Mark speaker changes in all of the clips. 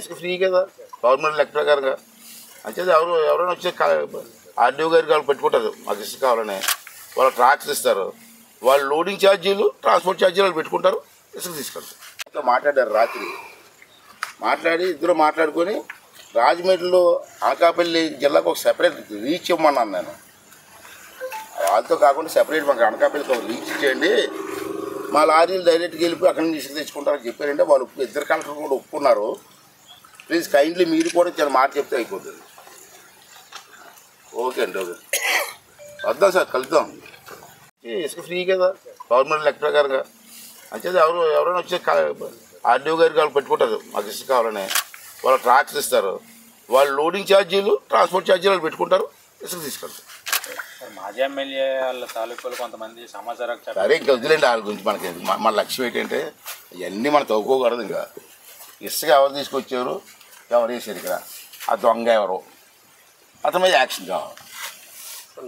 Speaker 1: ఇసుక ఫ్రీ కదా గవర్నమెంట్ లెక్క ప్రకారంగా. అంచేది ఎవరైనా వచ్చే ఆర్డీఓ గారికి వాళ్ళు పెట్టుకుంటారు, మాకు ఇసుక కావాలని. వాళ్ళు ట్రాక్స్ ఇస్తారు, వాళ్ళు లోడింగ్ ఛార్జీలు ట్రాన్స్పోర్ట్ ఛార్జీలు వాళ్ళు పెట్టుకుంటారు, ఇసుక తీసుకెళ్తారు. ఇట్లా మాట్లాడారు రాత్రి, మాట్లాడి ఇద్దరు మాట్లాడుకొని రాజమండ్రిలో అనకాపల్లి జిల్లాకు ఒక సెపరేట్ రీచ్ ఇవ్వమన్నాను నేను. వాళ్ళతో కాకుండా సెపరేట్ మాకు అనకాపల్లికి ఒక రీచ్ ఇచ్చేయండి, మా లారీలు డైరెక్ట్గా వెళ్ళిపోయి అక్కడి నుంచి ఇసుక తెచ్చుకుంటారని చెప్పారంటే వాళ్ళు ఇద్దరు కలెక్టర్ కూడా ఒప్పుకున్నారు. ప్లీజ్ కైండ్లీ మీరు కూడా చాలా మాట చెప్తే అయిపోతుంది. ఓకే అండి, ఓకే వద్దాం సార్, కలుద్దాం. ఇసుక ఫ్రీ కదా గవర్నమెంట్ లెక్క ప్రకారంగా. అంచేది ఎవరైనా వచ్చే ఆర్డీఓ గారికి వాళ్ళు పెట్టుకుంటారు, మాకు ఇసుక కావాలని. వాళ్ళు ట్రాక్స్ ఇస్తారు, వాళ్ళు లోడింగ్ ఛార్జీలు ట్రాన్స్పోర్ట్ ఛార్జీలు వాళ్ళు పెట్టుకుంటారు, ఇసుక తీసుకెళ్తారు.
Speaker 2: మాజీ ఎమ్మెల్యే వాళ్ళ తాలూకులు కొంతమంది సమాచారం
Speaker 1: సరే ఇంకా వదిలేండి వాళ్ళ గురించి. మనకి మన లక్ష్యం ఏంటంటే ఇవన్నీ మనం తవ్వుకోకూడదు. ఇంకా ఇసుక ఎవరు తీసుకొచ్చారు, ఎవరు వేసారు ఇక్కడ, ఆ దొంగ ఎవరు, అతని మీద యాక్షన్ కావాలి.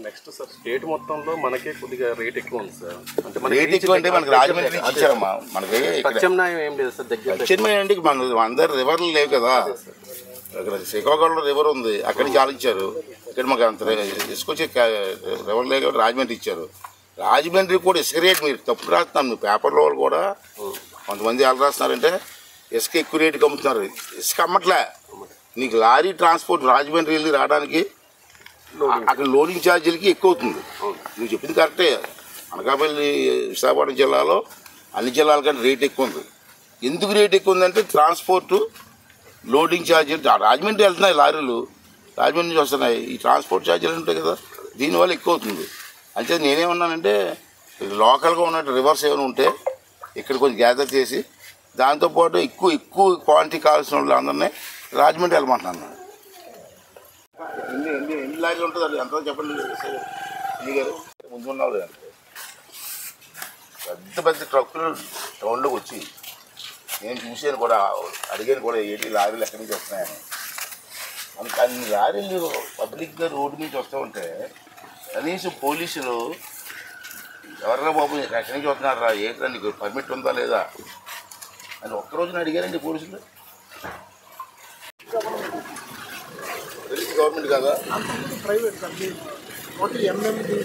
Speaker 3: నెక్స్ట్ సార్ స్టేట్ మొత్తంలో మనకే కొద్దిగా రేట్ ఎక్కువ ఉంది సార్. అంటే
Speaker 1: రేట్ ఎక్కువ అంటే మనకి రాజమండ్రి ఇచ్చారమ్మా, మనకి
Speaker 3: ప్రత్యామ్నాయం ఏం లేదు సార్.
Speaker 1: ప్రత్యామ్నాయం అంటే మన అందరు రివర్లు లేవు కదా. ఇక్కడ శ్రీకాకుళంలో రివర్ ఉంది, అక్కడి నుంచి ఆలోచించారు. ఇక్కడ మాకు అంత ఇసుకొచ్చే రివర్ లేక రాజమండ్రి ఇచ్చారు. రాజమండ్రి కూడా ఇసుక రేట్ మీరు తప్పు రాస్తున్నాను, మీ పేపర్లో వాళ్ళు కూడా కొంతమంది ఎలా రాస్తున్నారంటే ఇసుక ఎక్కువ రేటుకి అమ్ముతున్నారు. ఇసుక అమ్మట్లే, నీకు లారీ ట్రాన్స్పోర్ట్ రాజమండ్రి వెళ్ళి రావడానికి అక్కడ లోడింగ్ ఛార్జీలకి ఎక్కువ అవుతుంది. నువ్వు చెప్పింది కరెక్టే, అనకాపల్లి విశాఖపట్నం జిల్లాలో అన్ని జిల్లాల కంటే రేట్ ఎక్కువ ఉంది. ఎందుకు రేట్ ఎక్కువ ఉందంటే ట్రాన్స్పోర్టు లోడింగ్ ఛార్జీలు రాజమండ్రి వెళ్తున్నాయి, లారీలు రాజమండ్రి నుంచి వస్తున్నాయి, ఈ ట్రాన్స్పోర్ట్ ఛార్జీలు ఉంటాయి కదా, దీనివల్ల ఎక్కువ అవుతుంది. అంటే నేనేమన్నానంటే లోకల్గా ఉన్న రివర్స్ ఏమైనా ఉంటే ఇక్కడ కొంచెం గ్యాదర్ చేసి దాంతోపాటు ఎక్కువ క్వాంటిటీ కావాల్సిన వాళ్ళు అందరినీ రాజమండ్రి వెళ్ళమంటున్నాను. ఎన్ని లారీలు ఉంటుంది అది ఎంత చెప్పండి గారు. ముందు ఉన్నాడు పెద్ద పెద్ద ట్రక్కులు టౌన్లోకి వచ్చి నేను చూసాను కూడా, అడిగాను కూడా ఏంటి లారీలు ఎక్కడి నుంచి వస్తున్నాయని. మనకు అన్ని లారీలు పబ్లిక్గా రోడ్డు నుంచి వస్తూ ఉంటే కనీసం పోలీసులు ఎవరైనా బాబు ఎక్కడి నుంచి వస్తున్నారా, ఏంటంటే నీకు పర్మిట్ ఉందా లేదా అని ఒక్కరోజున అడిగారండి పోలీసులు. గవర్నమెంట్ కదా,
Speaker 4: ప్రైవేట్ సార్, ఎంఎండి